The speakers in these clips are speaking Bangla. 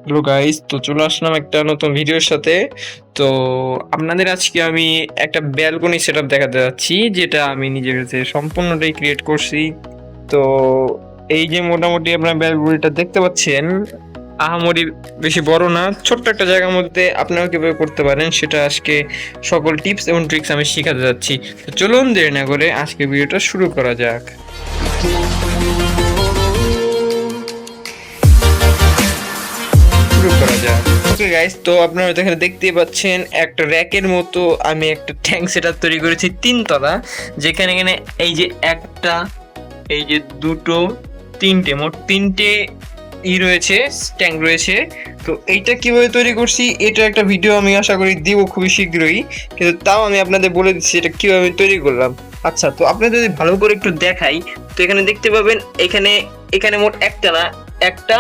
হ্যালো গাইস, তো চলে আসলাম একটা নতুন ভিডিওর সাথে। তো আপনাদের আজকে আমি একটা ব্যালকনি সেটআপ দেখাতে যাচ্ছি, যেটা আমি নিজের কাছে সম্পূর্ণটাই ক্রিয়েট করছি। তো এই যে মোটামুটি আপনার ব্যালকনিটা দেখতে পাচ্ছেন, আহামরি বেশি বড় না, ছোট্ট একটা জায়গার মধ্যে আপনারা কিভাবে করতে পারেন সেটা আজকে সকল টিপস এবং ট্রিক্স আমি শেখাতে যাচ্ছি। তো চলুন দেরি না করে আজকে ভিডিওটা শুরু করা যাক। শুরু করা যাক। ওকে গাইস, তো আপনারা এখানে দেখতেই পাচ্ছেন একটা র্যাকের মতো আমি একটা ট্যাঙ্ক সেটআপ তৈরি করেছি 3 তলা, যেখানে এখানে এই যে একটা, এই যে দুটো, তিনটে, মোট তিনটে রয়েছে, ট্যাঙ্ক রয়েছে। তো এইটা কিভাবে তৈরি করছি এটা একটা ভিডিও আমি আশা করি দিব খুবই শীঘ্রই, কিন্তু তাও আমি আপনাদের বলে দিচ্ছি এটা কিভাবে আমি তৈরি করলাম। আচ্ছা, তো আপনাদের যদি ভালো করে একটু দেখাই, তো এখানে দেখতে পাবেন এখানে এখানে মোট একটা না, একটা,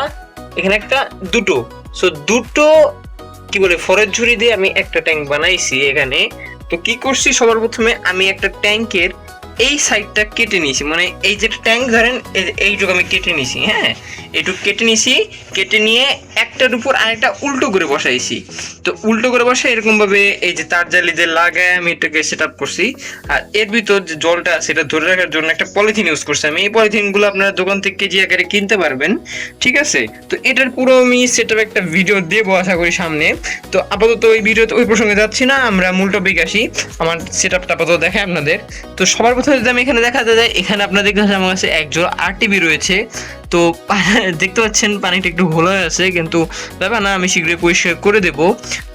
এখানে একটা, দুটো, সো দুটো কি বলে ফরের ঝুড়ি দিয়ে আমি একটা ট্যাঙ্ক বানাইছি এখানে। তো কি করছি, সবার প্রথমে আমি একটা ট্যাঙ্কের এই সাইডটা কেটে নিয়েছি, মানে এই যে ট্যাঙ্ক ধরেন এইটুকু আমি কেটে নিয়েছি, হ্যাঁ এইটুকু কেটে নিয়েছি। কেটে নিয়ে একটার উপর আরেকটা উল্টো করে বসাইছি। তো উল্টো করে বসে এরকম ভাবে এই যে তার জালি দিয়ে লাগায় আমি এটাকে সেট আপ করছি। আর এর ভিতর যে জলটা সেটা ধরে রাখার জন্য একটা পলিথিন ইউজ করছি আমি। এই পলিথিনগুলো আপনারা দোকান থেকে কেজি আকারে কিনতে পারবেন, ঠিক আছে। তো এটার পুরো আমি সেট আপ একটা ভিডিও দেবো আশা করি সামনে। তো আপাতত ওই ভিডিওতে ওই প্রসঙ্গে যাচ্ছি না, আমরা মূল টপিক আসি। আমার সেট আপটা আপাতত দেখাই আপনাদের। তো সবার প্রথমে যদি আমি এখানে দেখাতে যাই, এখানে আপনাদের কাছে আমার কাছে এক জোড়া আরটিবি রয়েছে। তো দেখতে পাচ্ছেন পানিটা একটু ঘোলা হয়ে আছে, কিন্তু ব্যাপার না, আমি শীঘ্রই পরিষ্কার করে দেব।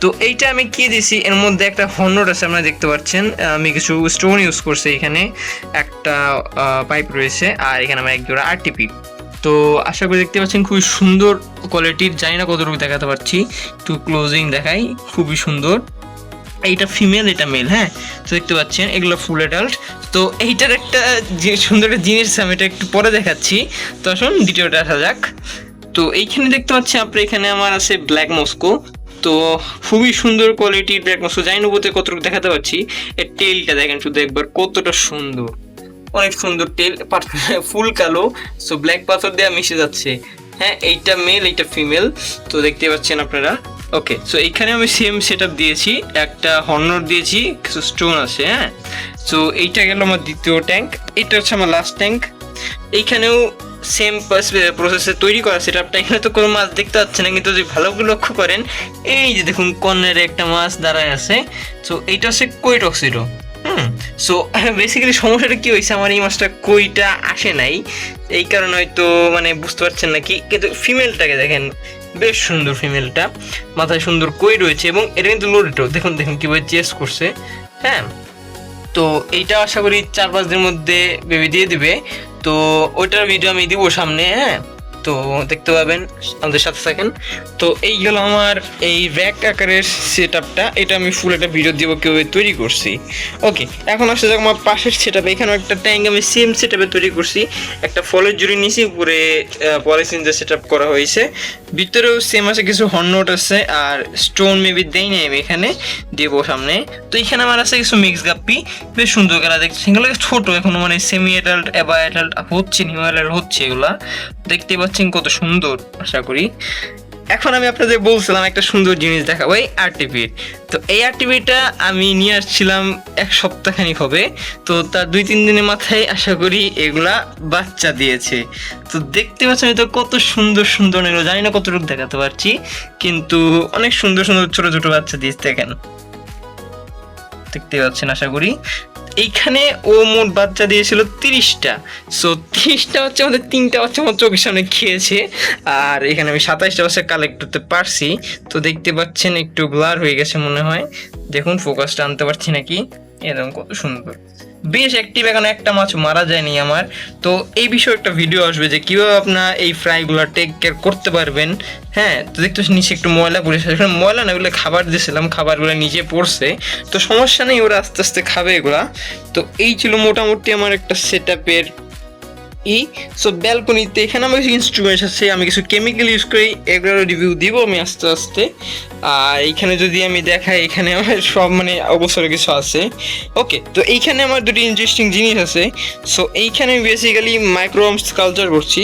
তো এইটা আমি কি দিছি, এর মধ্যে একটা হর্নট আছে আপনারা দেখতে পাচ্ছেন, আমি কিছু স্টোন ইউজ করছি, এখানে একটা পাইপ রয়েছে, আর এখানে আমার এক জোড়া আরটিপি। তো আশা করি দেখতে পাচ্ছেন খুবই সুন্দর কোয়ালিটির, জানি না কতটুকু দেখাতে পারছি, একটু ক্লোজিং দেখাই, খুবই সুন্দর। এইটা ফিমেল, এটা মেল, হ্যাঁ। তো দেখতে পাচ্ছেন এগুলো ফুল অ্যাডাল্ট। তো এইটার একটা যে সুন্দর একটা জিনিস আমি এটা একটু পরে দেখাচ্ছি। তো আসুন দ্বিতীয়টা আসা যাক। তো এইখানে দেখতে পাচ্ছি আপনার, এখানে আমার আছে ব্ল্যাক মস্কো। তো খুবই সুন্দর কোয়ালিটির ব্ল্যাক মস্কো, জানি না বলতে কতটুকু দেখাতে পারছি। এর টেলটা দেখেন শুধু একবার, কতটা সুন্দর, অনেক সুন্দর টেল, ফুল কালো, সো ব্ল্যাক পাথর দিয়ে মিশে যাচ্ছে। হ্যাঁ, এইটা মেল, এইটা ফিমেল। তো দেখতে পাচ্ছেন আপনারা। ওকে, সো এইখানে আমি সেম সেট আপ দিয়েছি, একটা হর্নর দিয়েছি, কিছু স্টোন আছে, হ্যাঁ। সো এইটা গেল আমার দ্বিতীয় ট্যাঙ্ক, এটা হচ্ছে আমার লাস্ট ট্যাঙ্ক। এইখানেও সেম প্রসেসে তৈরি করা সেট আপটা। এখানে তো কোনো মাছ দেখতে পাচ্ছে না, কিন্তু যদি ভালো করে লক্ষ্য করেন, এই যে দেখুন কর্নারে একটা মাছ দাঁড়ায় আছে। সো এইটা হচ্ছে কই টক্সিডো। সো বেসিক্যালি সমস্যাটা কি হয়েছে, আমার এই মাছটা কইটা আসে নাই, এই কারণে হয়তো মানে বুঝতে পারছেন নাকি। কিন্তু ফিমেলটাকে দেখেন, বেশ সুন্দর ফিমেলটা, মাথায় সুন্দর কই রয়েছে, এবং এটা কিন্তু লোডেডও, দেখুন দেখুন কীভাবে চেস করছে, হ্যাঁ। তো এইটা আশা করি 4-5 দিনের মধ্যে বেবি দিয়ে দিবে। তো ওইটার ভিডিও আমি দিব সামনে, হ্যাঁ। তো দেখতে পাবেন, আমাদের সাথে থাকেন। তো এই গেল আমার এই র্যাক আকারের সেট আপটা, এটা আমি ফুল একটা ভিডিও দিব কীভাবে তৈরি করছি। ওকে, এখন আসলে যাক আমার পাশের সেট আপে। এখানেও একটা ট্যাঙ্ক আমি সেম সেট আপে তৈরি করছি, একটা ফলের জুড়ি নিয়েছি, উপরে পলিথিন দিয়ে সেট আপ করা হয়েছে। ভিতরেও সেম আছে, কিছু হর্নট আছে, আর স্টোন মেবি দেই নাই আমি, এখানে দেবো সামনে। তো এখানে আমার আছে কিছু মিক্স গাপ্পি, বেশ সুন্দর খেলা দেখছি। সেগুলো ছোটো এখনো, মানে সেমি অ্যাডাল্ট এবার অ্যাডাল্ট হচ্ছে, নিউ অ্যাডাল্ট হচ্ছে এগুলা, দেখতে পাচ্ছেন কত সুন্দর আশা করি। এখন আমি আপনাদের বলছিলাম একটা সুন্দর জিনিস দেখাবো, এই আরটিপির। তো এই আরটিপিটা আমি নিয়ে আসছিলাম 1 সপ্তাহখানিক হবে। তো তার 2-3 দিনের মাথায় আশা করি এগুলা বাচ্চা দিয়েছে। তো দেখতে পাচ্ছেন তো কত সুন্দর সুন্দর, এগুলো জানি না কতটুকু দেখাতে পারছি, কিন্তু অনেক সুন্দর সুন্দর ছোট ছোট বাচ্চা দিয়েছে, দেখেন দেখতে পাচ্ছেন আশা করি। এইখানে ও মোট বাচ্চা দিয়েছিল 30টা। সো 30টা হচ্ছে আমাদের 3টা বাচ্চা আমার চোখের সামনে খেয়েছে, আর এখানে আমি 27টা বাচ্চা কালেক্ট করতে পারছি। তো দেখতে পাচ্ছেন একটু ব্লার হয়ে গেছে মনে হয়, দেখুন ফোকাসটা আনতে পারছি নাকি, এরকম কত সুন্দর, বেশ অ্যাক্টিভ। এখন একটা মাছ মারা যায়নি আমার। তো এই বিষয়ে একটা ভিডিও আসবে যে কীভাবে আপনার এই ফ্রাইগুলো টেক কেয়ার করতে পারবেন, হ্যাঁ। তো দেখতে নিচে একটু ময়লা পড়েছে, ময়লা না, ওগুলো খাবার দিয়েছিলাম, খাবারগুলো নিচে পড়ছে, তো সমস্যা নেই, ওরা আস্তে আস্তে খাবে এগুলা। তো এই ছিল মোটামুটি আমার একটা সেট আপের ই সো ব্যালকনিতে এখানে আমার কিছু ইনস্ট্রুমেন্টস আছে, আমি কিছু কেমিক্যাল ইউজ করি, এগুলোর রিভিউ দিব আমি আস্তে আস্তে। আর এইখানে যদি আমি দেখাই এখানে আমার সব মানে অবসর কিছু আছে। ওকে, তো এইখানে আমার দুটি ইন্টারেস্টিং জিনিস আছে। সো এইখানে আমি বেসিক্যালি মাইক্রোআর্মস কালচার করছি,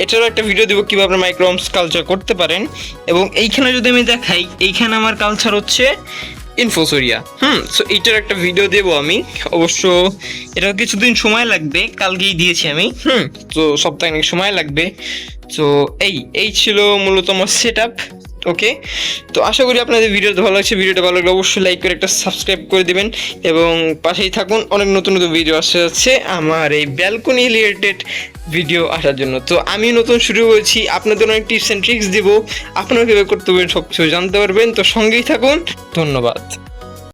এটারও একটা ভিডিও দেবো কীভাবে আপনার মাইক্রোআর্মস কালচার করতে পারেন। এবং এইখানে যদি আমি দেখাই এইখানে আমার কালচার হচ্ছে ইনফোসোরিয়া। সো এইটার একটা ভিডিও দেবো আমি অবশ্য, এটা কিছুদিন সময় লাগবে, কালকেই দিয়েছি আমি। তো সপ্তাহে অনেক সময় লাগবে। তো এই ছিল মূলত আমার সেট আপ। ওকে, তো আশা করি আপনাদের ভিডিওটা ভালো লাগছে। ভিডিওটা ভালো লাগলে অবশ্যই লাইক করে একটা সাবস্ক্রাইব করে দিবেন এবং পাশেই থাকুন, অনেক নতুন নতুন ভিডিও আসতে যাচ্ছে আমার এই ব্যালকনি রিলেটেড ভিডিও আসার জন্য। তো আমি নতুন শুরু করেছি, আপনাদের অনেক টিপস অ্যান্ড ট্রিক্স দিব, আপনারা কীভাবে করতে পারবেন সব কিছু জানতে পারবেন। তো সঙ্গেই থাকুন, ধন্যবাদ।